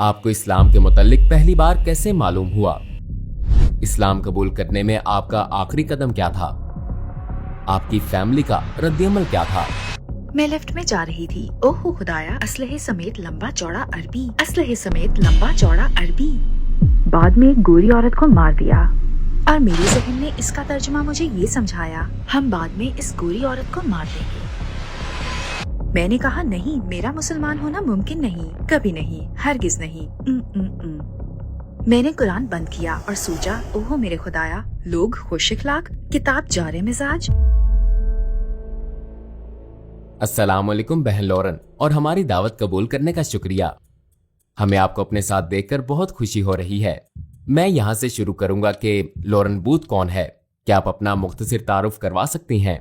आपको इस्लाम के मुतालिक पहली बार कैसे मालूम हुआ? इस्लाम कबूल करने में आपका आखिरी कदम क्या था? आपकी फैमिली का रद्दअमल क्या था? मैं लिफ्ट में जा रही थी। ओहो खुदाया, असलहे समेत लंबा चौड़ा अरबी, असलहे समेत लंबा चौड़ा अरबी। बाद में एक गोरी औरत को मार दिया और मेरे ज़हन ने इसका तर्जुमा मुझे ये समझाया, हम बाद में इस गोरी औरत को मार देंगे। मैंने कहा नहीं, मेरा मुसलमान होना मुमकिन नहीं, कभी नहीं, हरगिज नहीं। मैंने कुरान बंद किया और सोचा, ओहो मेरे खुदाया, लोग खुश इखलाक, किताब जारे मिजाज। अस्सलाम वालेकुम बहन लॉरेन, और हमारी दावत कबूल करने का शुक्रिया। हमें आपको अपने साथ देखकर बहुत खुशी हो रही है। मैं यहाँ से शुरू करूंगा कि लॉरेन बूथ कौन है। क्या आप अपना मुख्तसर तारुफ करवा सकती हैं?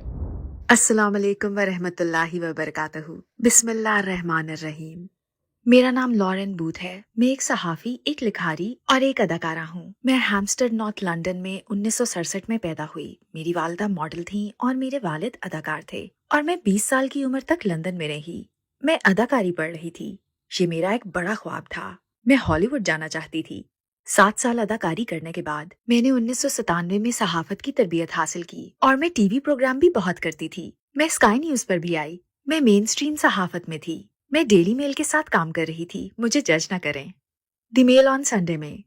अस्सलाम वालेकुम व रहमतुल्लाहि व बरकातहू। बिस्मिल्लाहिर्रहमानिर्रहीम। मेरा नाम लॉरेन बूथ है। मैं एक सहाफ़ी, एक लिखारी और एक अदाकारा हूँ। मैं हैम्पस्टेड नॉर्थ लंदन में 1967 में पैदा हुई। मेरी वालिदा मॉडल थी और मेरे वालिद अदाकार थे और मैं 20 साल की उम्र तक लंदन में रही। मैं अदाकारी पढ़ रही थी। ये मेरा एक बड़ा ख्वाब था। मैं हॉलीवुड जाना चाहती थी। 7 साल अदाकारी करने के बाद मैंने 1997 में सहाफत की तरबियत हासिल की और मैं टीवी प्रोग्राम भी बहुत करती थी। मैं स्काई न्यूज पर भी आई। मैं मेन स्ट्रीम सहाफत में थी। मैं डेली मेल के साथ काम कर रही थी, मुझे जज न करें। द मेल ऑन संडे में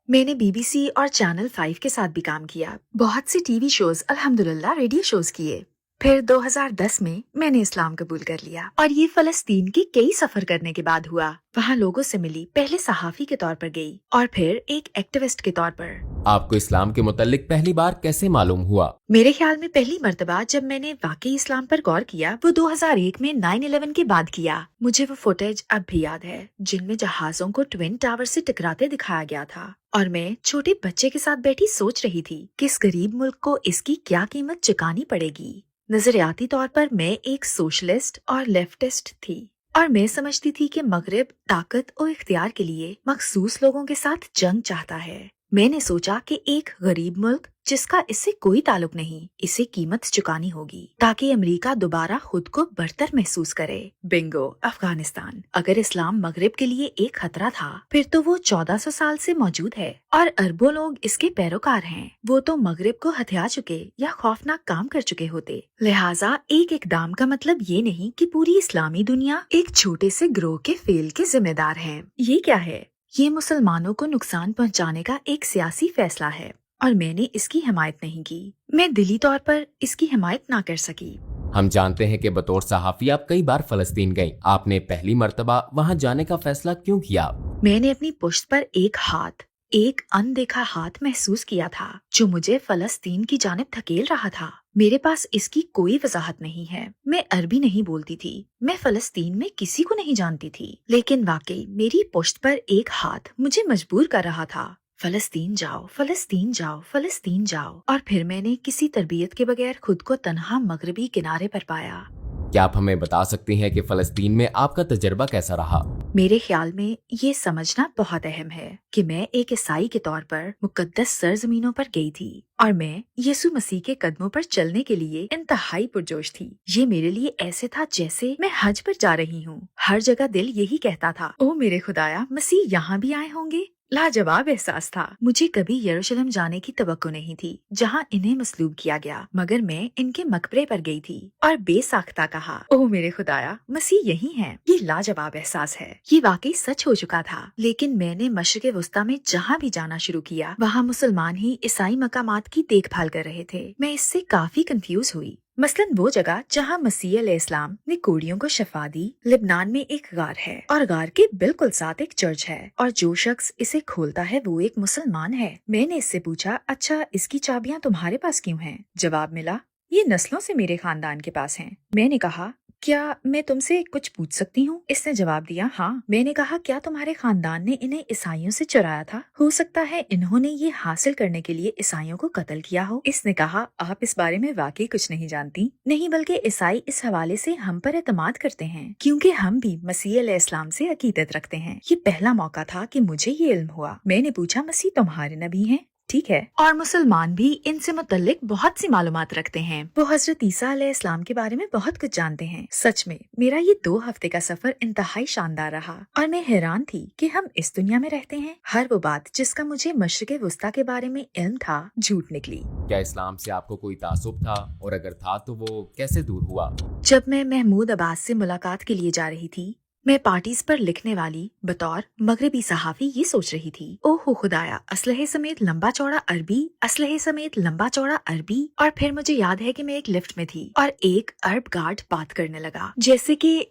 मैंने BBC और चैनल 5 के साथ भी काम किया। बहुत सी टीवी शोज, अल्हम्दुलिल्लाह रेडियो शोज किए। फिर 2010 में मैंने इस्लाम कबूल कर लिया और ये फलस्तीन के कई सफर करने के बाद हुआ। वहाँ लोगों से मिली, पहले सहाफी के तौर पर गई और फिर एक एक्टिविस्ट के तौर पर। आपको इस्लाम के मुतालिक पहली बार कैसे मालूम हुआ? मेरे ख्याल में पहली मर्तबा जब मैंने वाकई इस्लाम पर गौर किया वो 2001 में 9/11 के बाद किया। मुझे वो फुटेज अब भी याद है जिनमें जहाजों को ट्विन टावर से टकराते दिखाया गया था और मैं छोटे बच्चे के साथ बैठी सोच रही थी कि इस गरीब मुल्क को इसकी क्या कीमत चुकानी पड़ेगी। नजरियाती तौर पर मैं एक सोशलिस्ट और लेफ्टिस्ट थी और मैं समझती थी कि मगरिब ताकत और इख्तियार के लिए मखसूस लोगों के साथ जंग चाहता है। मैंने सोचा कि एक गरीब मुल्क जिसका इससे कोई ताल्लुक नहीं, इसे कीमत चुकानी होगी ताकि अमेरिका दोबारा खुद को बरतर महसूस करे। बिंगो, अफगानिस्तान। अगर इस्लाम मगरिब के लिए एक खतरा था, फिर तो वो 1400 साल से मौजूद है और अरबों लोग इसके पैरोकार हैं। वो तो मगरिब को हथिया चुके या खौफनाक काम कर चुके होते। लिहाजा एक इकदाम का मतलब ये नहीं कि पूरी इस्लामी दुनिया एक छोटे से ग्रोह के फेल के जिम्मेदार है। ये क्या है? ये मुसलमानों को नुकसान पहुंचाने का एक सियासी फैसला है और मैंने इसकी हिमायत नहीं की। मैं दिली तौर पर इसकी हिमायत ना कर सकी। हम जानते हैं कि बतौर सहाफी आप कई बार फलस्तीन गई। आपने पहली मर्तबा वहां जाने का फैसला क्यों किया? मैंने अपनी पुश्त पर एक अनदेखा हाथ महसूस किया था जो मुझे फलस्तीन की जानिब धकेल रहा था। मेरे पास इसकी कोई वजाहत नहीं है। मैं अरबी नहीं बोलती थी। मैं फलस्तीन में किसी को नहीं जानती थी, लेकिन वाकई मेरी पुश्त पर एक हाथ मुझे मजबूर कर रहा था। फलस्तीन जाओ, फलस्तीन जाओ, फलस्तीन जाओ। और फिर मैंने किसी तरबियत के बगैर खुद को तन्हा मगरबी किनारे पर पाया। क्या आप हमें बता सकती हैं कि फलस्तीन में आपका तजर्बा कैसा रहा? मेरे ख्याल में ये समझना बहुत अहम है कि मैं एक ईसाई के तौर पर मुकद्दस सरजमीनों पर गई थी और मैं यीशु मसीह के कदमों पर चलने के लिए इंतहाई पुरजोश थी। ये मेरे लिए ऐसे था जैसे मैं हज पर जा रही हूँ। हर जगह दिल यही कहता था, ओ मेरे खुदाया, मसीह यहाँ भी आए होंगे। लाजवाब एहसास था। मुझे कभी यरूशलेम जाने की तवक्को नहीं थी जहाँ इन्हें मसलूब किया गया, मगर मैं इनके मकबरे पर गई थी और बेसाख्ता कहा, ओह मेरे खुदाया, मसीह यही हैं। ये लाजवाब एहसास है। ये वाकई सच हो चुका था। लेकिन मैंने मशरिक़ वस्ता में जहाँ भी जाना शुरू किया वहाँ मुसलमान ही ईसाई मकामात की देखभाल कर रहे थे। मैं इससे काफी कंफ्यूज हुई। मसलन वो जगह जहाँ मसीह अलैहिस्सलाम ने कोड़ियों को शफा दी, लिबनान में एक गार है और गार के बिल्कुल साथ एक चर्च है और जो शख्स इसे खोलता है वो एक मुसलमान है। मैंने इससे पूछा, अच्छा इसकी चाबियां तुम्हारे पास क्यों हैं? जवाब मिला, ये नस्लों से मेरे खानदान के पास हैं। मैंने कहा, क्या मैं तुमसे कुछ पूछ सकती हूँ? इसने जवाब दिया, हाँ। मैंने कहा, क्या तुम्हारे खानदान ने इन्हें ईसाइयों से चुराया था? हो सकता है इन्होंने ये हासिल करने के लिए ईसाइयों को कत्ल किया हो। इसने कहा, आप इस बारे में वाकई कुछ नहीं जानती। नहीं, बल्कि ईसाई इस हवाले से हम पर एतमाद करते हैं क्योंकि हम भी मसीह अलैहिस्सलाम से अकीदत रखते हैं। ये पहला मौका था कि मुझे ये इल्म हुआ। मैंने पूछा, मसीह तुम्हारे नबी हैं? ठीक है। और मुसलमान भी इनसे मुतल्लिक बहुत सी मालूमात रखते हैं। वो हजरत ईसा अलैहिस्सलाम के बारे में बहुत कुछ जानते हैं। सच में मेरा ये 2 हफ्ते का सफर इंतहाई शानदार रहा और मैं हैरान थी कि हम इस दुनिया में रहते हैं। हर वो बात जिसका मुझे मशरिक़ वुस्ता के बारे में इल्म था झूठ निकली। क्या इस्लाम से आपको कोई तासुब था, और अगर था तो वो कैसे दूर हुआ? जब मैं महमूद अब्बास से मुलाकात के लिए जा रही थी, मैं पार्टीज पर लिखने वाली बतौर मगरबी सहाफी ये सोच रही थी, ओहो खुदाया, असलहे समेत लंबा चौड़ा अरबी। और फिर मुझे याद है कि मैं एक लिफ्ट में थी और एक अरब गार्ड बात करने लगा जैसे कि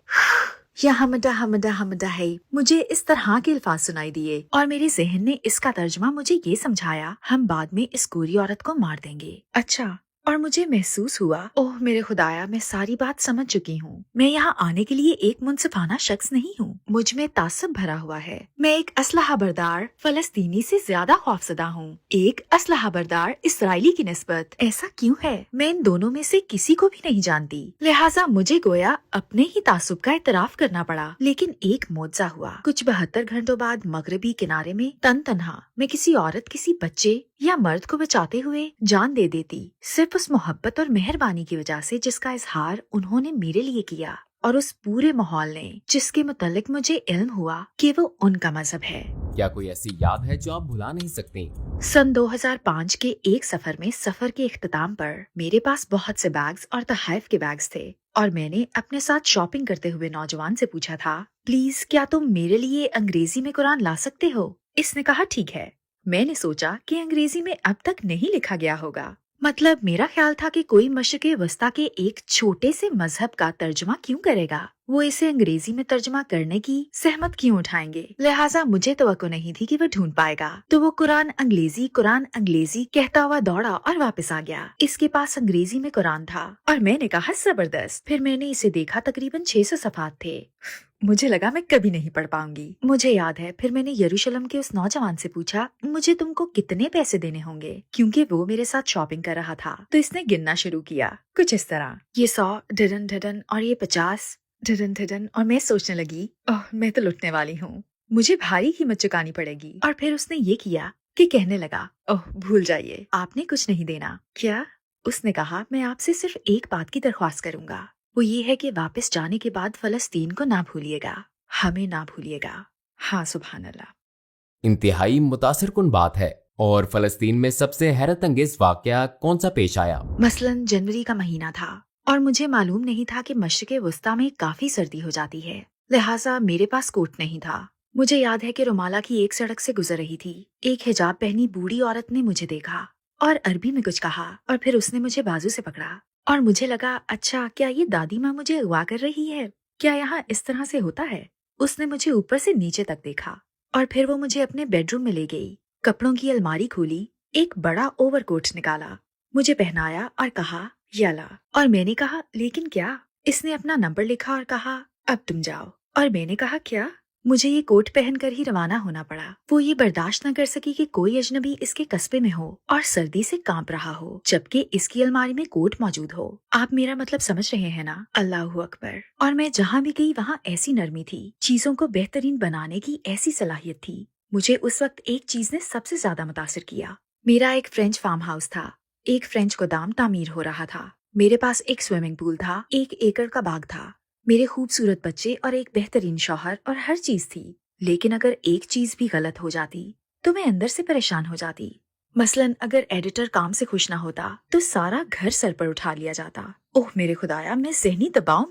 या हमदा हमदा हमदा है। मुझे इस तरह के अल्फाज सुनाई दिए और मेरे जहन ने इसका तर्जमा मुझे ये समझाया, हम बाद में इस गोरी औरत को मार देंगे। अच्छा। और मुझे महसूस हुआ, ओह मेरे खुदाया, मैं सारी बात समझ चुकी हूँ। मैं यहाँ आने के लिए एक मुनसिफाना शख्स नहीं हूँ। मुझ में तासब भरा हुआ है। मैं एक असलहा बरदार फलस्तीनी से ज्यादा खौफजदा हूँ, एक असलहा बरदार इसराइली की निस्बत। ऐसा क्यों है? मैं इन दोनों में से किसी को भी नहीं जानती, लिहाजा मुझे गोया अपने ही तासुब का इतराफ करना पड़ा। लेकिन एक मौजज़ा हुआ। कुछ 72 घंटों बाद मगरबी किनारे में तन तन्हा मैं किसी औरत, किसी बच्चे या मर्द को बचाते हुए जान दे देती, सिर्फ उस मोहब्बत और मेहरबानी की वजह से जिसका इजहार उन्होंने मेरे लिए किया, और उस पूरे माहौल ने जिसके मुतालिक मुझे इल्म हुआ कि वो उनका मजहब है। क्या कोई ऐसी याद है जो आप भुला नहीं सकती? सन 2005 के एक सफर में सफर के इख्तिताम पर मेरे पास बहुत से बैग्स और तहफ़ के बैग्स थे और मैंने अपने साथ शॉपिंग करते हुए नौजवान से पूछा था, प्लीज क्या तुम मेरे लिए अंग्रेजी में कुरान ला सकते हो? इसने कहा ठीक है। मैंने सोचा कि अंग्रेजी में अब तक नहीं लिखा गया होगा, मतलब मेरा ख्याल था कि कोई मशरिक़ वस्ता के एक छोटे से मजहब का तर्जुमा क्यों करेगा, वो इसे अंग्रेजी में तर्जुमा करने की सहमत क्यों उठाएंगे। लिहाजा मुझे तवक्को नहीं थी कि वो ढूंढ पाएगा, तो वो कुरान अंग्रेजी कहता हुआ दौड़ा और वापस आ गया। इसके पास अंग्रेजी में कुरान था और मैंने कहा जबरदस्त। फिर मैंने इसे देखा, तकरीबन 600 सफ़ात थे। मुझे लगा मैं कभी नहीं पढ़ पाऊंगी। मुझे याद है फिर मैंने यरूशलेम के उस नौजवान से पूछा, मुझे तुमको कितने पैसे देने होंगे, क्योंकि वो मेरे साथ शॉपिंग कर रहा था। तो इसने गिनना शुरू किया कुछ इस तरह, ये 100 ढिडन और ये 50 ढिडन। और मैं सोचने लगी, ओह मैं तो लुटने वाली हूँ, मुझे भारी कीमत चुकानी पड़ेगी। और फिर उसने ये किया कि कहने लगा, ओह भूल जाइए, आपने कुछ नहीं देना। क्या? उसने कहा, मैं आपसे सिर्फ एक बात की दरख्वास्त करूंगा, वो ये है कि वापस जाने के बाद फलस्तीन को ना भूलिएगा, हमें ना भूलिएगा। हाँ सुभान अल्लाह। इंतहाई मुतासिरकुन बात है। और फलस्तीन में सबसे हैरत अंगेज वाकया कौन सा पेश आया? मसलन जनवरी का महीना था और मुझे मालूम नहीं था कि मशरिक़ वस्ता में काफी सर्दी हो जाती है, लिहाजा मेरे पास कोट नहीं था। मुझे याद है कि रुमाला की एक सड़क से गुजर रही थी, एक हिजाब पहनी बूढ़ी औरत ने मुझे देखा और अरबी में कुछ कहा और फिर उसने मुझे बाजू से पकड़ा और मुझे लगा, अच्छा क्या ये दादी माँ मुझे अगवा कर रही है? क्या यहाँ इस तरह से होता है? उसने मुझे ऊपर से नीचे तक देखा और फिर वो मुझे अपने बेडरूम में ले गई। कपड़ों की अलमारी खोली, एक बड़ा ओवरकोट निकाला, मुझे पहनाया और कहा याला। और मैंने कहा लेकिन क्या? इसने अपना नंबर लिखा और कहा अब तुम जाओ। और मैंने कहा क्या? मुझे ये कोट पहनकर ही रवाना होना पड़ा। वो ये बर्दाश्त न कर सकी कि कोई अजनबी इसके कस्बे में हो और सर्दी से कांप रहा हो, जबकि इसकी अलमारी में कोट मौजूद हो। आप मेरा मतलब समझ रहे हैं ना? अल्लाहु अकबर। और मैं जहाँ भी गई वहाँ ऐसी नरमी थी, चीजों को बेहतरीन बनाने की ऐसी सलाहियत थी। मुझे उस वक्त एक चीज ने सबसे ज्यादा मुतासिर किया। मेरा एक फ्रेंच फार्म हाउस था, एक फ्रेंच गोदाम तामीर हो रहा था, मेरे पास एक स्विमिंग पूल था, 1 एकड़ का बाग था, मेरे खूबसूरत बच्चे और एक बेहतरीन शौहर और हर चीज थी। लेकिन अगर एक चीज भी गलत हो जाती तो मैं अंदर से परेशान हो जाती। मसलन अगर एडिटर काम से खुश ना होता तो सारा घर सर पर उठा लिया जाता। ओह मेरे खुदाया, मैं ज़हनी दबाव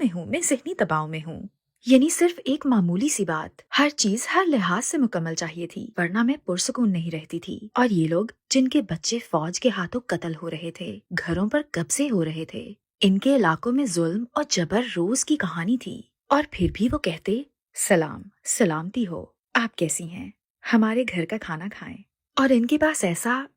में हूँ। यानी सिर्फ एक मामूली सी बात, हर चीज हर लिहाज से मुकम्मल चाहिए थी, वरना मैं पुरसुकून नहीं रहती थी। और ये लोग जिनके बच्चे फौज के हाथों कत्ल हो रहे थे, घरों पर कब्जे हो रहे थे, इनके इलाकों में जुल्म और जबर रोज की कहानी थी। और फिर भी वो कहते, सलामती हो, आप कैसी हैं, हमारे घर का खाना खाएं। और इनके पास ऐसा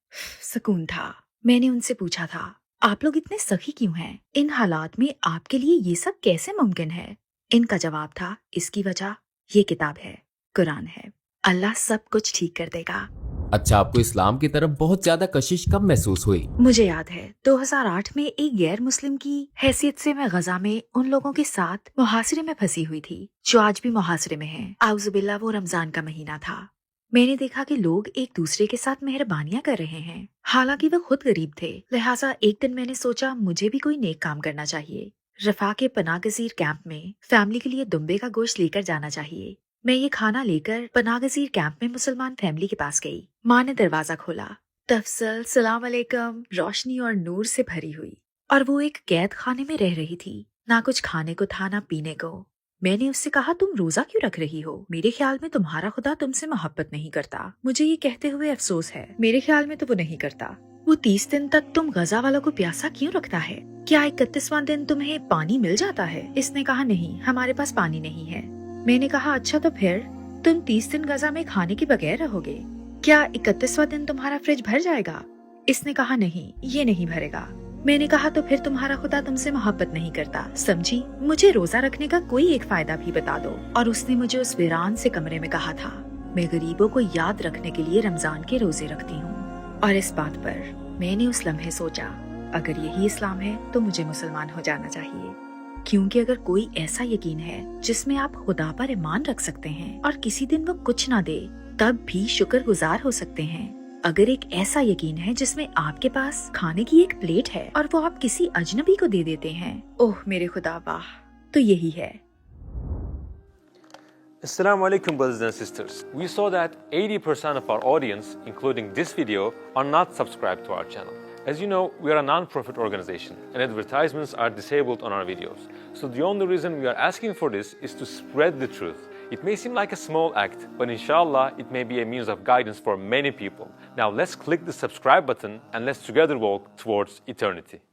सुकून था। मैंने उनसे पूछा था, आप लोग इतने सखी क्यों हैं? इन हालात में आपके लिए ये सब कैसे मुमकिन है? इनका जवाब था, इसकी वजह ये किताब है, कुरान है, अल्लाह सब कुछ ठीक कर देगा। अच्छा, आपको इस्लाम की तरफ बहुत ज्यादा कशिश कब महसूस हुई? मुझे याद है 2008 में एक गैर मुस्लिम की हैसियत से मैं गजा में उन लोगों के साथ मुहासरे में फंसी हुई थी जो आज भी मुहासरे में हैं। आउज़ुबिल्लाह, वो रमजान का महीना था। میں نے دیکھا کہ لوگ ایک دوسرے کے ساتھ مہربانیاں کر رہے ہیں، حالانکہ وہ خود غریب تھے۔ لہٰذا ایک دن میں نے سوچا مجھے بھی کوئی نیک کام کرنا چاہیے۔ رفاح کے پناہ گزیر کیمپ میں فیملی کے لیے دمبے کا گوشت لے کر جانا چاہیے۔ میں یہ کھانا لے کر پناہ گزیر کیمپ میں مسلمان فیملی کے پاس گئی۔ ماں نے دروازہ کھولا۔ تفصیل سلام علیکم روشنی اور نور سے بھری ہوئی، اور وہ ایک قید خانے میں رہ رہی تھی، نہ کچھ کھانے کو تھا نہ پینے کو۔ میں نے اس سے کہا تم روزہ کیوں رکھ رہی ہو؟ میرے خیال میں تمہارا خدا تم سے محبت نہیں کرتا۔ مجھے یہ کہتے ہوئے افسوس ہے، میرے خیال میں تو وہ نہیں کرتا۔ وہ 30 دن تک تم غزہ والوں کو پیاسا کیوں رکھتا ہے؟ کیا 31واں دن تمہیں پانی مل جاتا ہے؟ اس نے کہا نہیں، ہمارے پاس پانی نہیں ہے۔ میں نے کہا اچھا تو پھر تم 30 دن غزہ میں کھانے کے بغیر رہو گے؟ کیا 31واں دن تمہارا فریج بھر جائے گا؟ اس نے کہا نہیں، یہ نہیں بھرے گا۔ میں نے کہا تو پھر تمہارا خدا تم سے محبت نہیں کرتا، سمجھی؟ مجھے روزہ رکھنے کا کوئی ایک فائدہ بھی بتا دو۔ اور اس نے مجھے اس ویران سے کمرے میں کہا تھا میں غریبوں کو یاد رکھنے کے لیے رمضان کے روزے رکھتی ہوں۔ اور اس بات پر میں نے اس لمحے سوچا اگر یہی اسلام ہے تو مجھے مسلمان ہو جانا چاہیے، کیونکہ اگر کوئی ایسا یقین ہے جس میں آپ خدا پر ایمان رکھ سکتے ہیں اور کسی دن وہ کچھ نہ دے تب بھی شکر گزار ہو سکتے ہیں، اگر ایک ایسا یقین ہے جس میں آپ کے پاس کھانے کی ایک پلیٹ ہے اور وہ آپ کسی اجنبی کو دے دیتے ہیں، اوہ میرے خدا واہ، تو یہی ہے۔ Assalamu alaikum brothers and sisters. We saw that 80% of our audience, including this video, are not subscribed to our channel. As you know, we are a non-profit organization and advertisements are disabled on our videos. So the only reason we are asking for this is to spread the truth. It may seem like a small act, but inshallah it may be a means of guidance for many people. Now let's click the subscribe button and let's together walk towards eternity.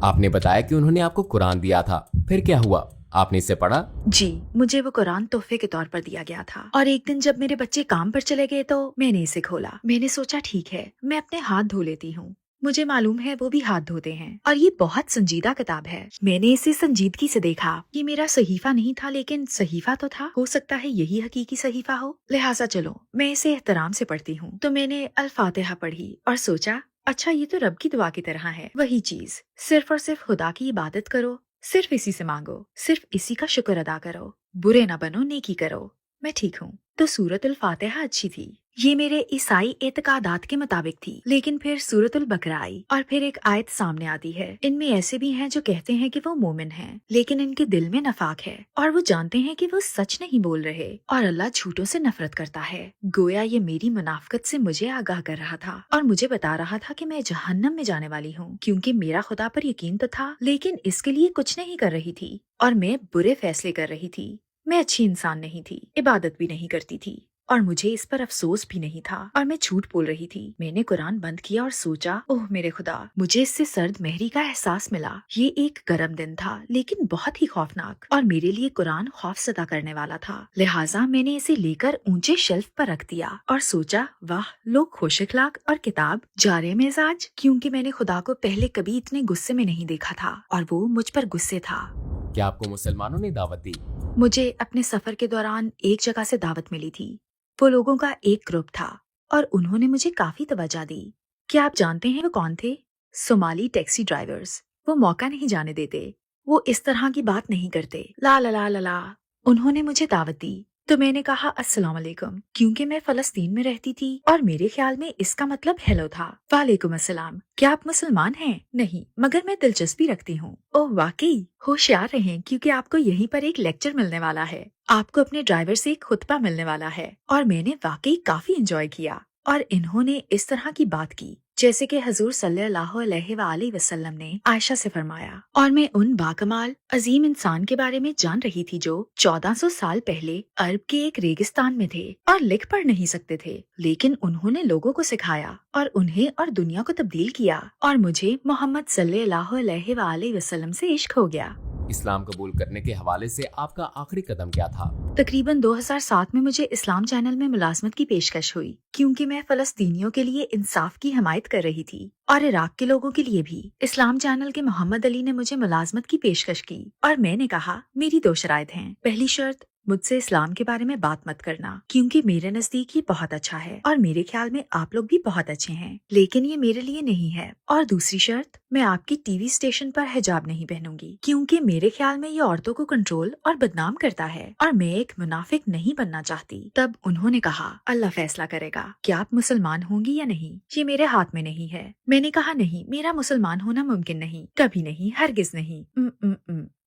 आपने बताया कि उन्होंने आपको कुरान दिया था, फिर क्या हुआ? आपने इसे पढ़ा? جی، مجھے وہ قرآن تحفے کے طور پر دیا گیا تھا، اور ایک دن جب میرے بچے کام پر چلے گئے تو میں نے اسے کھولا۔ میں نے سوچا ٹھیک ہے، میں اپنے ہاتھ دھو لیتی ہوں، مجھے معلوم ہے وہ بھی ہاتھ دھوتے ہیں، اور یہ بہت سنجیدہ کتاب ہے۔ میں نے اسے سنجیدگی سے دیکھا۔ یہ میرا صحیفہ نہیں تھا لیکن صحیفہ تو تھا، ہو سکتا ہے یہی حقیقی صحیفہ ہو، لہٰذا چلو میں اسے احترام سے پڑھتی ہوں۔ تو میں نے الفاتحہ پڑھی اور سوچا اچھا یہ تو رب کی دعا کی طرح ہے، وہی چیز، صرف اور صرف خدا کی عبادت کرو، صرف اسی سے مانگو، صرف اسی کا شکر ادا کرو، برے نہ بنو، نیکی کرو، میں ٹھیک ہوں۔ تو سورۃ الفاتحہ اچھی تھی، یہ میرے عیسائی اعتقادات کے مطابق تھی، لیکن پھر سورۃ البقرہ آئی اور پھر ایک آیت سامنے آتی ہے۔ ان میں ایسے بھی ہیں جو کہتے ہیں کہ وہ مومن ہیں لیکن ان کے دل میں نفاق ہے، اور وہ جانتے ہیں کہ وہ سچ نہیں بول رہے، اور اللہ جھوٹوں سے نفرت کرتا ہے۔ گویا یہ میری منافقت سے مجھے آگاہ کر رہا تھا اور مجھے بتا رہا تھا کہ میں جہنم میں جانے والی ہوں، کیونکہ میرا خدا پر یقین تو تھا لیکن اس کے لیے کچھ نہیں کر رہی تھی، اور میں برے فیصلے کر رہی تھی۔ میں اچھی انسان نہیں تھی، عبادت بھی نہیں کرتی تھی، اور مجھے اس پر افسوس بھی نہیں تھا، اور میں جھوٹ بول رہی تھی۔ میں نے قرآن بند کیا اور سوچا اوہ میرے خدا، مجھے اس سے سرد مہری کا احساس ملا۔ یہ ایک گرم دن تھا لیکن بہت ہی خوفناک، اور میرے لیے قرآن خوف زدہ کرنے والا تھا، لہٰذا میں نے اسے لے کر اونچے شیلف پر رکھ دیا اور سوچا واہ لوگ خوش اخلاق اور کتاب جارے مزاج، کیونکہ میں نے خدا کو پہلے کبھی اتنے غصے میں نہیں دیکھا تھا اور وہ مجھ پر غصے تھا۔ کیا آپ کو مسلمانوں نے دعوت دی؟ مجھے اپنے سفر کے دوران ایک جگہ سے دعوت ملی تھی، وہ لوگوں کا ایک گروپ تھا اور انہوں نے مجھے کافی توجہ دی۔ کیا آپ جانتے ہیں وہ کون تھے؟ صومالی ٹیکسی ڈرائیورز۔ وہ موقع نہیں جانے دیتے، وہ اس طرح کی بات نہیں کرتے، لا لا لا لا لا۔ انہوں نے مجھے دعوت دی تو میں نے کہا السلام علیکم، کیونکہ میں فلسطین میں رہتی تھی اور میرے خیال میں اس کا مطلب ہیلو تھا۔ وعلیکم السلام، کیا آپ مسلمان ہیں؟ نہیں، مگر میں دلچسپی رکھتی ہوں۔ اوہ واقعی، ہوشیار رہیں کیونکہ آپ کو یہیں پر ایک لیکچر ملنے والا ہے، آپ کو اپنے ڈرائیور سے ایک خطبہ ملنے والا ہے۔ اور میں نے واقعی کافی انجوائے کیا، اور انہوں نے اس طرح کی بات کی جیسے کہ حضور صلی اللہ علیہ وآلہ وسلم نے عائشہ سے فرمایا، اور میں ان باکمال عظیم انسان کے بارے میں جان رہی تھی جو 1400 سال پہلے عرب کے ایک ریگستان میں تھے اور لکھ پڑھ نہیں سکتے تھے، لیکن انہوں نے لوگوں کو سکھایا اور انہیں اور دنیا کو تبدیل کیا، اور مجھے محمد صلی اللہ علیہ وآلہ وسلم سے عشق ہو گیا۔ اسلام قبول کرنے کے حوالے سے آپ کا آخری قدم کیا تھا؟ تقریباً 2007 میں مجھے اسلام چینل میں ملازمت کی پیشکش ہوئی، کیونکہ میں فلسطینیوں کے لیے انصاف کی حمایت کر رہی تھی اور عراق کے لوگوں کے لیے بھی۔ اسلام چینل کے محمد علی نے مجھے ملازمت کی پیشکش کی اور میں نے کہا میری 2 شرائط ہیں۔ پہلی شرط، मुझसे इस्लाम के बारे में बात मत करना, क्योंकि मेरे नजदीक ये बहुत अच्छा है और मेरे ख्याल में आप लोग भी बहुत अच्छे हैं, लेकिन ये मेरे लिए नहीं है। और दूसरी शर्त, मैं आपकी टीवी स्टेशन पर हिजाब नहीं पहनूंगी, क्योंकि मेरे ख्याल में ये औरतों को कंट्रोल और बदनाम करता है और मैं एक मुनाफिक नहीं बनना चाहती। तब उन्होंने कहा, अल्लाह फैसला करेगा कि आप मुसलमान होंगी या नहीं, ये मेरे हाथ में नहीं है। मैंने कहा, नहीं, मेरा मुसलमान होना मुमकिन नहीं, कभी नहीं, हरगिज नहीं।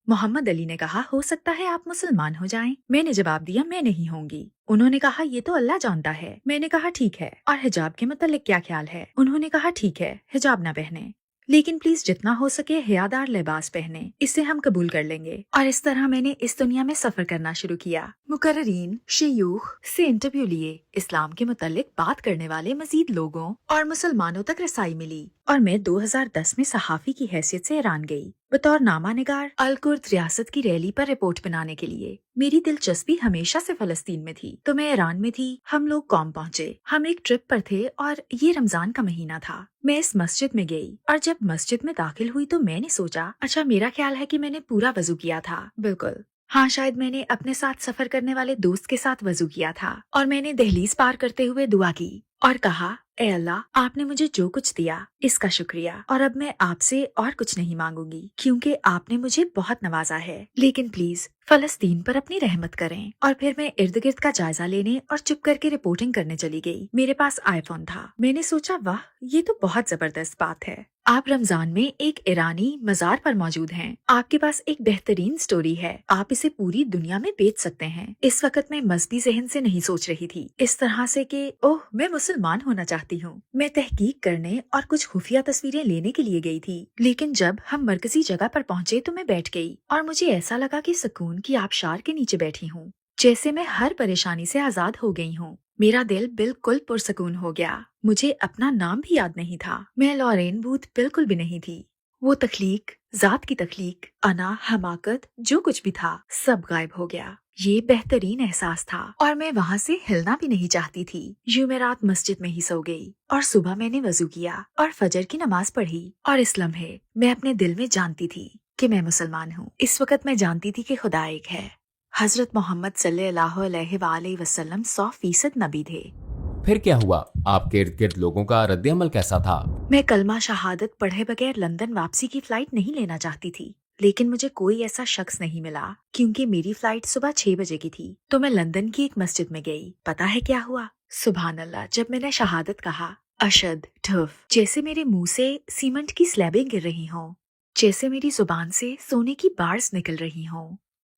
मोहम्मद अली ने कहा, हो सकता है आप मुसलमान हो जाएं। मैंने जवाब दिया, मैं नहीं होंगी। उन्होंने कहा, ये तो अल्लाह जानता है। मैंने कहा, ठीक है, और हिजाब के मतलब क्या ख्याल है? उन्होंने कहा, ठीक है, हिजाब ना पहने, लेकिन प्लीज जितना हो सके हयादार लिबास पहने, इससे हम कबूल कर लेंगे। और इस तरह मैंने इस दुनिया में सफर करना शुरू किया। मुकर्रीन, शयूख से इंटरव्यू लिए, इस्लाम के मुतालिक बात करने वाले मजीद लोगों और मुसलमानों तक रसाई मिली, और मैं 2010 में सहाफी की हैसियत से ईरान गई बतौर नामा निगार अल कुर्द रियासत की रैली पर रिपोर्ट बनाने के लिए। मेरी दिलचस्पी हमेशा से फलस्तीन में थी, तो मैं ईरान में थी। हम लोग कौम पहुँचे, हम एक ट्रिप पर थे और ये रमजान का महीना था। मैं इस मस्जिद में गई और जब मस्जिद में दाखिल हुई तो मैंने सोचा, अच्छा, मेरा ख्याल है कि मैंने पूरा वजू किया था। बिल्कुल, हाँ, शायद मैंने अपने साथ सफर करने वाले दोस्त के साथ वजू किया था, और मैंने दहलीज पार करते हुए दुआ की और कहा, ए अल्लाह, आपने मुझे जो कुछ दिया इसका शुक्रिया, और अब मैं आपसे और कुछ नहीं मांगूंगी, क्योंकि आपने मुझे बहुत नवाजा है, लेकिन प्लीज फलस्तीन पर अपनी रहमत करें। और फिर मैं इर्द गिर्द का जायजा लेने और चुप करके रिपोर्टिंग करने चली गई। मेरे पास आईफोन था। मैंने सोचा, वाह, ये तो बहुत जबरदस्त बात है। आप रमजान में एक ईरानी मजार पर मौजूद हैं। आपके पास एक बेहतरीन स्टोरी है, आप इसे पूरी दुनिया में बेच सकते हैं। इस वक्त मैं मजहबी जहन से नहीं सोच रही थी, इस तरह से कि ओह, मैं मुसलमान होना चाहती हूँ। मैं तहकीक करने और कुछ खुफिया तस्वीरें लेने के लिए गई थी, लेकिन जब हम मरकजी जगह पर पहुँचे तो मैं बैठ गई और मुझे ऐसा लगा कि सुकून की आबशार के नीचे बैठी हूँ, जैसे मैं हर परेशानी से आजाद हो गई हूँ। मेरा दिल बिल्कुल पुरसकून हो गया। मुझे अपना नाम भी याद नहीं था। मैं लॉरेन बूथ बिल्कुल भी नहीं थी। वो तख्लीक, जात की तख्लीक, अना, हमाकत, जो कुछ भी था, सब गायब हो गया। ये बेहतरीन एहसास था और मैं वहाँ से हिलना भी नहीं चाहती थी। यूं मैं रात मस्जिद में ही सो गई और सुबह मैंने वजू किया और फजर की नमाज पढ़ी, और इस लम्हे मैं अपने दिल में जानती थी कि मैं मुसलमान हूँ। इस वक्त मैं जानती थी कि खुदा एक है। हजरत मोहम्मद सल्लल्लाहु अलैहि वसल्लम 100% नबी थे। फिर क्या हुआ? आपके इर्द गिर्द लोगों का रद्द-ए-अमल कैसा था? मैं कलमा शहादत पढ़े बगैर लंदन वापसी की फ्लाइट नहीं लेना चाहती थी, लेकिन मुझे कोई ऐसा शख्स नहीं मिला, क्योंकि मेरी फ्लाइट सुबह 6 बजे की थी। तो मैं लंदन की एक मस्जिद में गई। पता है क्या हुआ? सुभान अल्लाह, जब मैंने शहादत कहा, अशद ठफ, जैसे मेरे मुंह से सीमेंट की स्लैबें गिर रही हों, जैसे मेरी जुबान से सोने की बार्स निकल रही हों।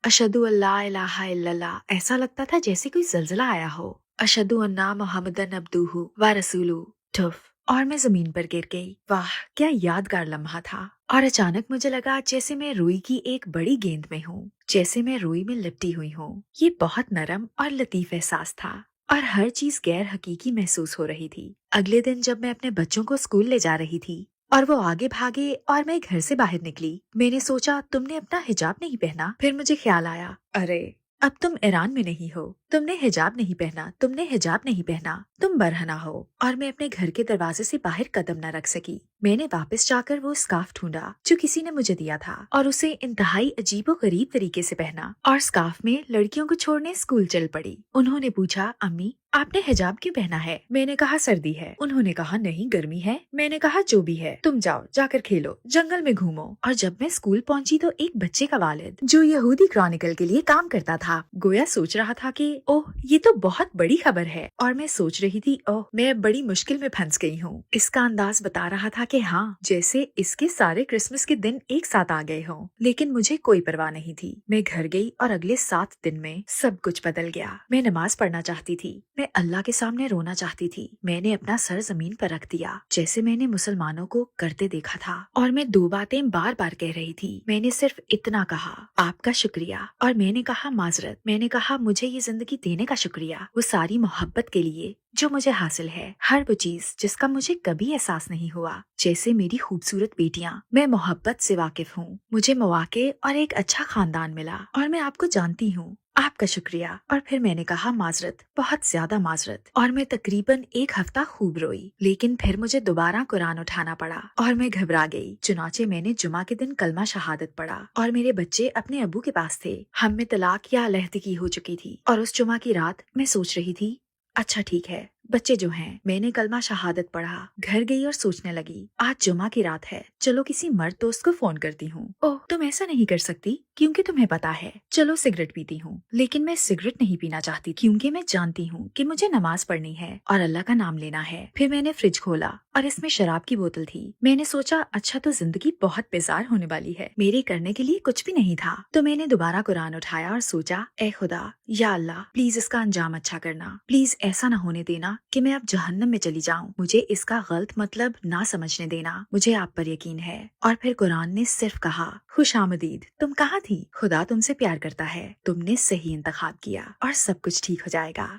अशहदु अल्ला इलाहा इल्लल्लाह, ऐसा लगता था जैसे कोई जल्जला आया हो। अशहदु अन्ना मुहम्मदन अब्दुहु व रसूलुहु, ठुफ, और मैं जमीन पर गिर गई। वाह, क्या यादगार लम्हा था। और अचानक मुझे लगा जैसे मैं रुई की एक बड़ी गेंद में हूँ, जैसे मैं रुई में लिपटी हुई हूँ। ये बहुत नरम और लतीफ एहसास था और हर चीज गैर हकीकी महसूस हो रही थी। अगले दिन जब मैं अपने बच्चों को स्कूल ले जा रही थी और वो आगे भागे और मैं घर से बाहर निकली, मैंने सोचा, तुमने अपना हिजाब नहीं पहना। फिर मुझे ख्याल आया, अरे अब तुम ईरान में नहीं हो, तुमने हिजाब नहीं पहना, तुमने हिजाब नहीं पहना, तुम बरहना हो। और मैं अपने घर के दरवाजे से बाहर कदम न रख सकी। मैंने वापस जाकर वो स्कार्फ ढूंढा जो किसी ने मुझे दिया था और उसे इंतहाई अजीबो गरीब तरीके से पहना और स्कार्फ में लड़कियों को छोड़ने स्कूल चल पड़ी। उन्होंने पूछा, अम्मी आपने हिजाब क्यों पहना है? मैंने कहा, सर्दी है। उन्होंने कहा, नहीं गर्मी है। मैंने कहा, जो भी है, तुम जाओ, जाकर खेलो, जंगल में घूमो। और जब मैं स्कूल पहुंची तो एक बच्चे का वालिद, जो यहूदी क्रॉनिकल के लिए काम करता था, गोया सोच रहा था कि ओह, ये तो बहुत बड़ी खबर है। और मैं सोच रही थी, ओह, मैं बड़ी मुश्किल में फंस गई हूँ। इसका अंदाज बता रहा था कि हाँ, जैसे इसके सारे क्रिसमस के दिन एक साथ आ गए हों। लेकिन मुझे कोई परवाह नहीं थी। मैं घर गई और अगले 7 दिन में सब कुछ बदल गया। मैं नमाज पढ़ना चाहती थी, मैं अल्लाह के सामने रोना चाहती थी। मैंने अपना सर जमीन पर रख दिया, जैसे मैंने मुसलमानों को करते देखा था। और मैं 2 बातें बार बार कह रही थी। मैंने सिर्फ इतना कहा, आपका शुक्रिया, और मैंने कहा माजरत। मैंने कहा, मुझे ये जिंदगी देने का शुक्रिया, वो सारी मोहब्बत के लिए जो मुझे हासिल है, हर वो चीज जिसका मुझे कभी एहसास नहीं हुआ, जैसे मेरी खूबसूरत बेटियां। मैं मोहब्बत से वाकिफ हूँ, मुझे मौके और एक अच्छा खानदान मिला, और मैं आपको जानती हूँ, आपका शुक्रिया। और फिर मैंने कहा माजरत, बहुत ज्यादा माजरत। और मैं तकरीबन 1 हफ्ता खूब रोई, लेकिन फिर मुझे दोबारा कुरान उठाना पड़ा और मैं घबरा गई। चुनाचे मैंने जुमा के दिन कलमा शहादत पढ़ा और मेरे बच्चे अपने अबू के पास थे। हम में तलाक या अलहदगी हो चुकी थी और उस जुमा की रात मैं सोच रही थी, अच्छा ठीक है, बच्चे जो हैं। मैंने कलमा शहादत पढ़ा, घर गई और सोचने लगी, आज जुमा की रात है, चलो किसी मर्द दोस्त को फोन करती हूँ। ओह, तुम ऐसा नहीं कर सकती क्योंकि तुम्हें पता है। चलो सिगरेट पीती हूँ, लेकिन मैं सिगरेट नहीं पीना चाहती क्योंकि मैं जानती हूँ कि मुझे नमाज पढ़नी है और अल्लाह का नाम लेना है। फिर मैंने फ्रिज खोला और इसमें शराब की बोतल थी। मैंने सोचा अच्छा तो जिंदगी बहुत बेजार होने वाली है, मेरे करने के लिए कुछ भी नहीं था। तो मैंने दोबारा कुरान उठाया और सोचा, ए खुदा, या अल्लाह प्लीज इसका अंजाम अच्छा करना, प्लीज ऐसा न होने देना कि मैं अब जहन्नम में चली जाऊं। मुझे इसका गलत मतलब ना समझने देना, मुझे आप पर यकीन है। और फिर कुरान ने सिर्फ कहा, खुश आमदीद, तुम कहाँ थी? खुदा तुमसे प्यार करता है, तुमने सही इंतखाब किया और सब कुछ ठीक हो जाएगा।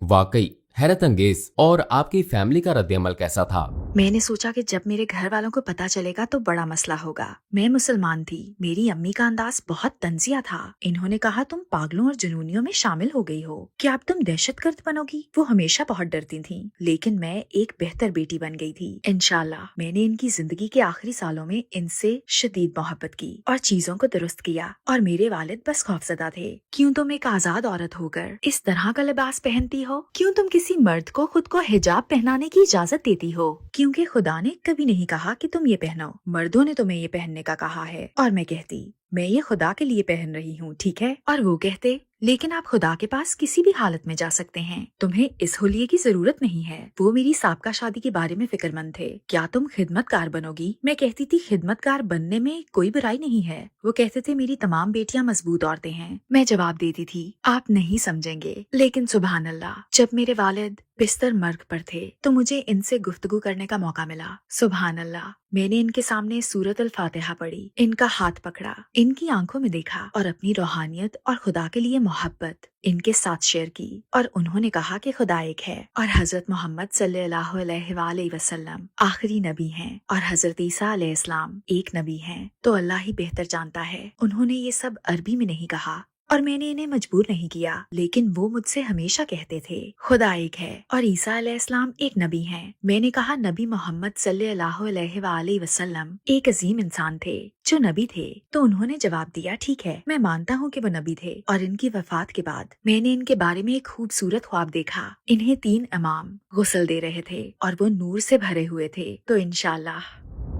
वाकई हैरत अंगेज। और आपकी फैमिली का रद्द-ए-अमल कैसा था? मैंने सोचा कि जब मेरे घर वालों को पता चलेगा तो बड़ा मसला होगा। मैं मुसलमान थी, मेरी अम्मी का अंदाज बहुत तंजिया था। इन्होंने कहा तुम पागलों और जुनूनियों में शामिल हो गई हो, क्या अब तुम दहशतगर्द बनोगी? वो हमेशा बहुत डरती थीं, लेकिन मैं एक बेहतर बेटी बन गई थी इंशाल्लाह। मैंने इनकी जिंदगी के आखिरी सालों में इनसे शदीद मोहब्बत की और चीजों को दुरुस्त किया और मेरे वालिद बस खौफजदा थे। क्यों तुम एक आजाद औरत होकर इस तरह का लिबास पहनती हो? क्यों तुम किसी मर्द को खुद को हिजाब पहनाने की इजाजत देती हो? क्योंकि खुदा ने कभी नहीं कहा कि तुम ये पहनो, मर्दों ने तुम्हें ये पहनने का कहा है। और मैं कहती, मैं ये खुदा के लिए पहन रही हूँ, ठीक है? और वो कहते, लेकिन आप खुदा के पास किसी भी हालत में जा सकते हैं, तुम्हें इस हुलिये की जरूरत नहीं है। वो मेरी साबका शादी के बारे में फिक्रमंद थे, क्या तुम खिदमतकार बनोगी? मैं कहती थी खिदमतकार बनने में कोई बुराई नहीं है। वो कहते थे मेरी तमाम बेटियां मजबूत औरतें हैं। मैं जवाब देती थी, आप नहीं समझेंगे। लेकिन सुभान अल्लाह, जब मेरे वालिद बिस्तर मर्ग पर थे तो मुझे इनसे गुफ्तगू करने का मौका मिला। सुभान अल्लाह, मैंने इनके सामने सूरत अल फातिहा पढ़ी, इनका हाथ पकड़ा, इनकी आंखों में देखा और अपनी रूहानियत और खुदा के लिए मोहब्बत इनके साथ शेयर की। और उन्होंने कहा कि खुदा एक है और हजरत मोहम्मद सल्लल्लाहु अलैहि वसल्लम आखिरी नबी हैं और हजरत ईसा अलैहिस्सलाम एक नबी हैं, तो अल्लाह ही बेहतर जानता है। उन्होंने ये सब अरबी में नहीं कहा और मैंने इन्हें मजबूर नहीं किया, लेकिन वो मुझसे हमेशा कहते थे खुदा एक है और ईसा अलैहिस्सलाम एक नबी हैं। मैंने कहा नबी मोहम्मद सल्लल्लाहु अलैहि वसल्लम एक अजीम इंसान थे जो नबी थे। तो उन्होंने जवाब दिया, ठीक है, मैं मानता हूँ कि वो नबी थे। और इनकी वफात के बाद मैंने इनके बारे में एक खूबसूरत ख्वाब देखा। इन्हें 3 इमाम गुस्ल दे रहे थे और वो नूर से भरे हुए थे। तो इंशाल्लाह।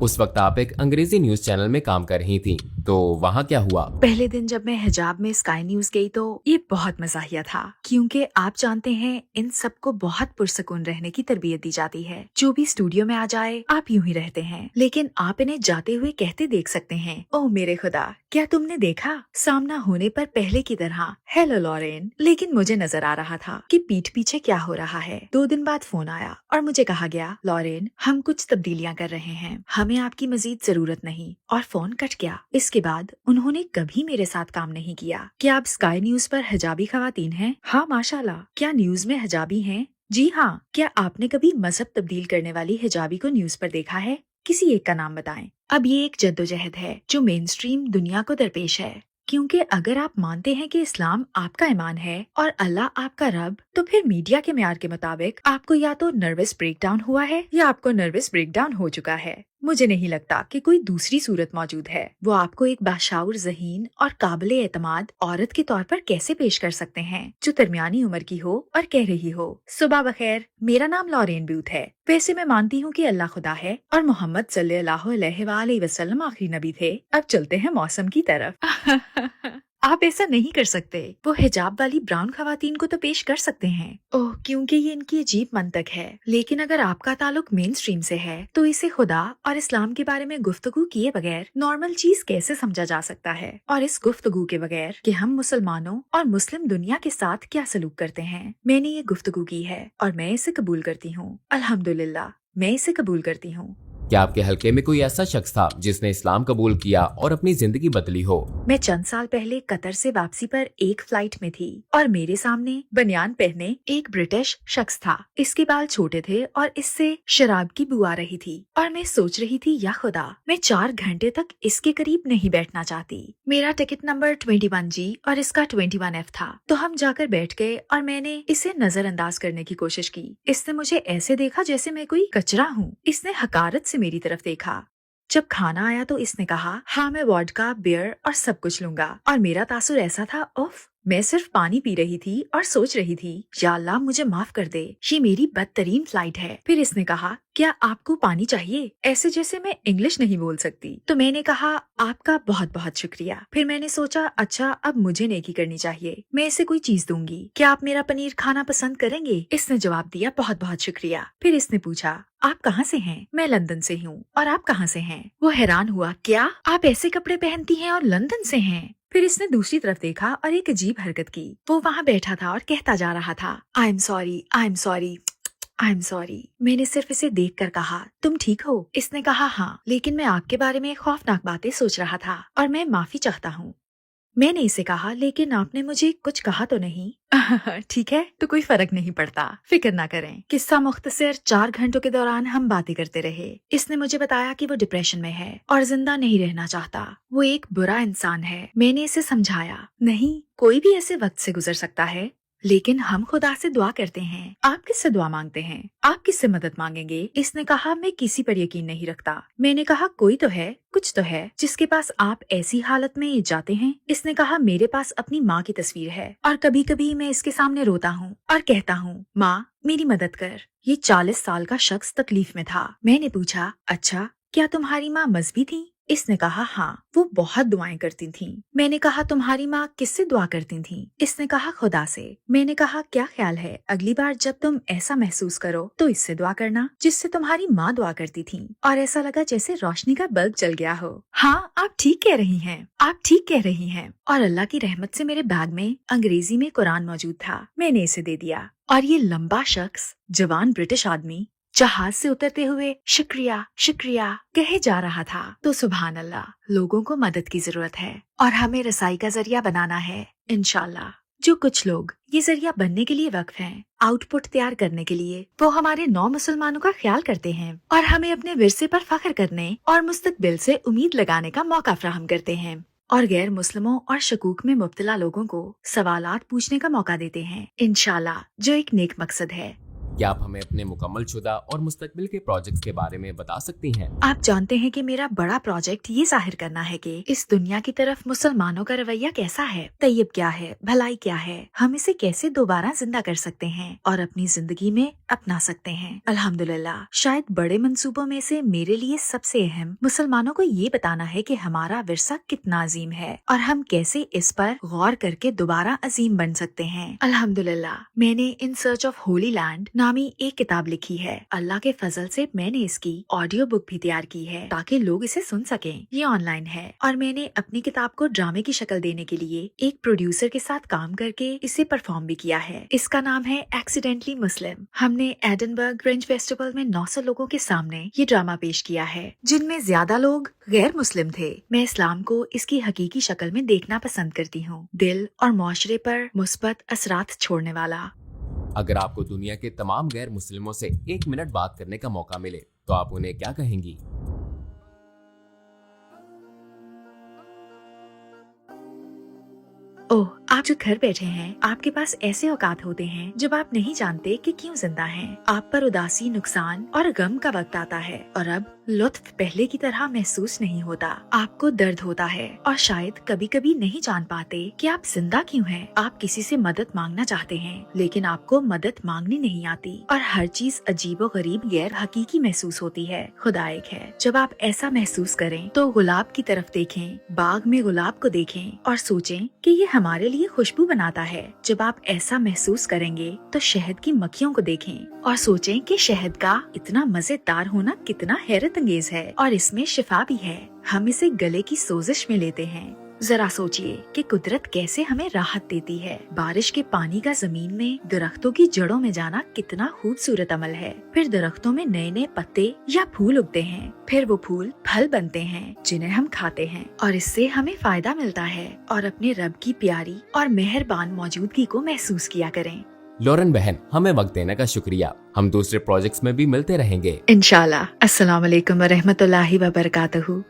उस वक्त आप एक अंग्रेजी न्यूज चैनल में काम कर रही थी, तो वहाँ क्या हुआ? पहले दिन जब मैं हिजाब में स्काई न्यूज गई तो ये बहुत मजाहिया था, क्योंकि आप जानते हैं इन सबको बहुत पुरसकून रहने की तरबियत दी जाती है। जो भी स्टूडियो में आ जाए आप यूं ही रहते हैं, लेकिन आप इन्हें जाते हुए कहते देख सकते हैं, ओह मेरे खुदा, क्या तुमने देखा? सामना होने पर पहले की तरह हेलो लॉरेन। लेकिन मुझे नजर आ रहा था कि पीठ पीछे क्या हो रहा है। 2 दिन बाद फोन आया और मुझे कहा गया, लॉरेन हम कुछ तब्दीलियां कर रहे हैं, हमें आपकी मजीद जरूरत नहीं। और फोन कट गया। इसके बाद उन्होंने कभी मेरे साथ काम नहीं किया। क्या आप स्काई न्यूज पर हिजाबी खवातीन हैं? हाँ माशाल्लाह। क्या न्यूज में हिजाबी हैं? जी हाँ। क्या आपने कभी मजहब तब्दील करने वाली हिजाबी को न्यूज पर देखा है? किसी एक का नाम बताएं। अब ये एक जद्दोजहद है जो मेन स्ट्रीम दुनिया को दरपेश है, क्योंकि अगर आप मानते हैं कि इस्लाम आपका ईमान है और अल्लाह आपका रब, तो फिर मीडिया के म्यार के मुताबिक आपको या तो नर्वस ब्रेकडाउन हुआ है या आपको नर्वस ब्रेकडाउन हो चुका है। मुझे नहीं लगता कि कोई दूसरी सूरत मौजूद है। वो आपको एक बाशाउर ज़हीन और काबिल एतमाद औरत के तौर पर कैसे पेश कर सकते हैं जो दरमियानी उम्र की हो और कह रही हो, सुबह बखैर, मेरा नाम लॉरेन बूथ है। वैसे मैं मानती हूँ कि अल्लाह खुदा है और मोहम्मद सल्लल्लाहु अलैहि वसल्लम आखिरी नबी थे। अब चलते हैं मौसम की तरफ। आप ऐसा नहीं कर सकते। वो हिजाब वाली ब्राउन खवातीन को तो पेश कर सकते हैं। ओह, क्योंकि ये इनकी अजीब मंतक है। लेकिन अगर आपका ताल्लुक मेन स्ट्रीम से है तो इसे खुदा और इस्लाम के बारे में गुफ्तगू किए बगैर नॉर्मल चीज कैसे समझा जा सकता है? और इस गुफ्तगू के बगैर कि हम मुसलमानों और मुस्लिम दुनिया के साथ क्या सलूक करते हैं। मैंने ये गुफ्तगू की है और मैं इसे कबूल करती हूँ। अल्हम्दुलिल्लाह, मैं इसे कबूल करती हूँ। क्या आपके हलके में कोई ऐसा शख्स था जिसने इस्लाम कबूल किया और अपनी जिंदगी बदली हो? मैं चंद साल पहले कतर से वापसी पर एक फ्लाइट में थी और मेरे सामने बनियान पहने एक ब्रिटिश शख्स था। इसके बाल छोटे थे और इससे शराब की बू आ रही थी और मैं सोच रही थी, या खुदा, मैं 4 घंटे तक इसके करीब नहीं बैठना चाहती। मेरा टिकट नंबर 21G और इसका 21F था। तो हम जाकर बैठ गए और मैंने इसे नजरअंदाज करने की कोशिश की। इसने मुझे ऐसे देखा जैसे मैं कोई कचरा हूँ। इसने हकारत से मेरी तरफ देखा। जब खाना आया तो इसने कहा, हाँ मैं वोडका, बियर और सब कुछ लूंगा। और मेरा तासुर ऐसा था, उफ, मैं सिर्फ पानी पी रही थी और सोच रही थी, या अल्लाह मुझे माफ कर दे, ये मेरी बदतरीन फ्लाइट है। फिर इसने कहा, क्या आपको पानी चाहिए? ऐसे जैसे मैं इंग्लिश नहीं बोल सकती। तो मैंने कहा, आपका बहुत बहुत शुक्रिया। फिर मैंने सोचा, अच्छा अब मुझे नेकी करनी चाहिए, मैं इसे कोई चीज दूंगी। क्या आप मेरा पनीर खाना पसंद करेंगे? इसने जवाब दिया, बहुत बहुत शुक्रिया। फिर इसने पूछा, आप कहाँ से हैं? मैं लंदन से हूँ। और आप कहाँ से हैं? वो हैरान हुआ, क्या आप ऐसे कपड़े पहनती हैं और लंदन से हैं? फिर इसने दूसरी तरफ देखा और एक अजीब हरकत की। वो वहाँ बैठा था और कहता जा रहा था, I am sorry, I am sorry, I am sorry. मैंने सिर्फ इसे देखकर कहा, तुम ठीक हो? इसने कहा, हाँ, लेकिन मैं आपके बारे में खौफनाक बातें सोच रहा था और मैं माफी चाहता हूँ। मैंने इसे कहा, लेकिन आपने मुझे कुछ कहा तो नहीं? ठीक है, तो कोई फर्क नहीं पड़ता, फिक्र ना करें। किस्सा मुख्तसर, 4 घंटों के दौरान हम बातें करते रहे। इसने मुझे बताया कि वो डिप्रेशन में है और जिंदा नहीं रहना चाहता। वो एक बुरा इंसान है। मैंने इसे समझाया, नहीं, कोई भी ऐसे वक्त से गुजर सकता है, लेकिन हम खुदा से दुआ करते हैं। आप किससे दुआ मांगते हैं? आप किससे मदद मांगेंगे? इसने कहा, मैं किसी पर यकीन नहीं रखता। मैंने कहा, कोई तो है, कुछ तो है जिसके पास आप ऐसी हालत में जाते हैं। इसने कहा, मेरे पास अपनी माँ की तस्वीर है और कभी कभी मैं इसके सामने रोता हूँ और कहता हूँ, माँ मेरी मदद कर। ये 40 साल का शख्स तकलीफ में था। मैंने पूछा, अच्छा क्या तुम्हारी माँ मजहबी थी? इसने कहा, हाँ, वो बहुत दुआएं करती थीं। मैंने कहा, तुम्हारी माँ किससे दुआ करती थीं? इसने कहा, खुदा से। मैंने कहा, क्या ख्याल है, अगली बार जब तुम ऐसा महसूस करो तो इससे दुआ करना जिससे तुम्हारी माँ दुआ करती थी। और ऐसा लगा जैसे रोशनी का बल्ब जल गया हो। हाँ, आप ठीक कह रही हैं, आप ठीक कह रही हैं। और अल्लाह की रहमत से मेरे बैग में अंग्रेजी में कुरान मौजूद था। मैंने इसे दे दिया और ये लंबा शख्स, जवान ब्रिटिश आदमी, जहाज से उतरते हुए शुक्रिया शुक्रिया कहे जा रहा था। तो सुभान अल्लाह, लोगों को मदद की जरूरत है और हमें रसाई का जरिया बनाना है, इंशाल्लाह। जो कुछ लोग ये जरिया बनने के लिए वक्फ हैं, आउटपुट तैयार करने के लिए, वो हमारे 9 मुसलमानों का ख्याल करते हैं और हमें अपने विरसे पर फख्र करने और मुस्तकबिल से उम्मीद लगाने का मौका फराहम करते हैं, और गैर मुस्लिमों और शकूक में मुब्तला लोगों को सवालात पूछने का मौका देते हैं, इंशाल्लाह, जो एक नेक मकसद है। क्या आप हमें अपने मुकम्मल शुदा और मुस्तकबिल के प्रोजेक्ट्स के बारे में बता सकती हैं? आप जानते हैं कि मेरा बड़ा प्रोजेक्ट ये जाहिर करना है कि इस दुनिया की तरफ मुसलमानों का रवैया कैसा है, तैयब क्या है, भलाई क्या है, हम इसे कैसे दोबारा जिंदा कर सकते हैं और अपनी जिंदगी में अपना सकते हैं। अल्हम्दुलिल्लाह, शायद बड़े मंसूबों में से मेरे लिए सबसे अहम मुसलमानों को ये बताना है कि हमारा विरसा कितना अजीम है और हम कैसे इस पर गौर करके दोबारा अजीम बन सकते हैं। अल्हम्दुलिल्लाह, मैंने in search of Holi land नामी एक किताब लिखी है। अल्लाह के फजल से मैंने इसकी ऑडियो बुक भी तैयार की है ताकि लोग इसे सुन सकें। ये ऑनलाइन है और मैंने अपनी किताब को ड्रामे की शक्ल देने के लिए एक प्रोड्यूसर के साथ काम करके इसे परफॉर्म भी किया है। इसका नाम है एक्सीडेंटली मुस्लिम। हमने एडनबर्ग फ्रेंच फेस्टिवल में 900 लोगों के सामने ये ड्रामा पेश किया है, जिनमें ज्यादा लोग गैर मुस्लिम थे। मैं इस्लाम को इसकी हकीकी शक्ल में देखना पसंद करती हूँ, दिल और मुआशरे पर मुस्बत असरात छोड़ने वाला। अगर आपको दुनिया के तमाम गैर मुस्लिमों से 1 मिनट बात करने का मौका मिले तो आप उन्हें क्या कहेंगी? ओह, आप जो घर बैठे हैं, आपके पास ऐसे औकात होते हैं जब आप नहीं जानते कि क्यों जिंदा हैं। आप पर उदासी, नुकसान और गम का वक्त आता है और अब लुत्फ पहले की तरह महसूस नहीं होता। आपको दर्द होता है और शायद कभी कभी नहीं जान पाते कि आप जिंदा क्यों हैं। आप किसी से मदद मांगना चाहते हैं लेकिन आपको मदद मांगनी नहीं आती और हर चीज अजीबो गरीब गैर हकीकी महसूस होती है। खुदा एक है। जब आप ऐसा महसूस करें तो गुलाब की तरफ देखें, बाग में गुलाब को देखें और सोचें कि ये हमारे लिए खुशबू बनाता है। जब आप ऐसा महसूस करेंगे तो शहद की मक्खियों को देखें और सोचें कि शहद का इतना मजेदार होना कितना हैरत अंगेज है और इसमें शिफा भी है। हम इसे गले की सोजिश में लेते हैं, जरा सोचिए कि कुदरत कैसे हमें राहत देती है। बारिश के पानी का जमीन में दरख्तों की जड़ों में जाना कितना खूबसूरत अमल है। फिर दरख्तों में नए नए पत्ते या फूल उगते हैं, फिर वो फूल फल बनते हैं जिन्हें हम खाते हैं और इससे हमें फायदा मिलता है। और अपने रब की प्यारी और मेहरबान मौजूदगी को महसूस किया करें। लॉरेन बहन, हमें वक्त देने का शुक्रिया। हम दूसरे प्रोजेक्ट्स में भी मिलते रहेंगे। इंशाल्लाह। अस्सलाम वालेकुम व रहमतुल्लाहि व बरकातहू।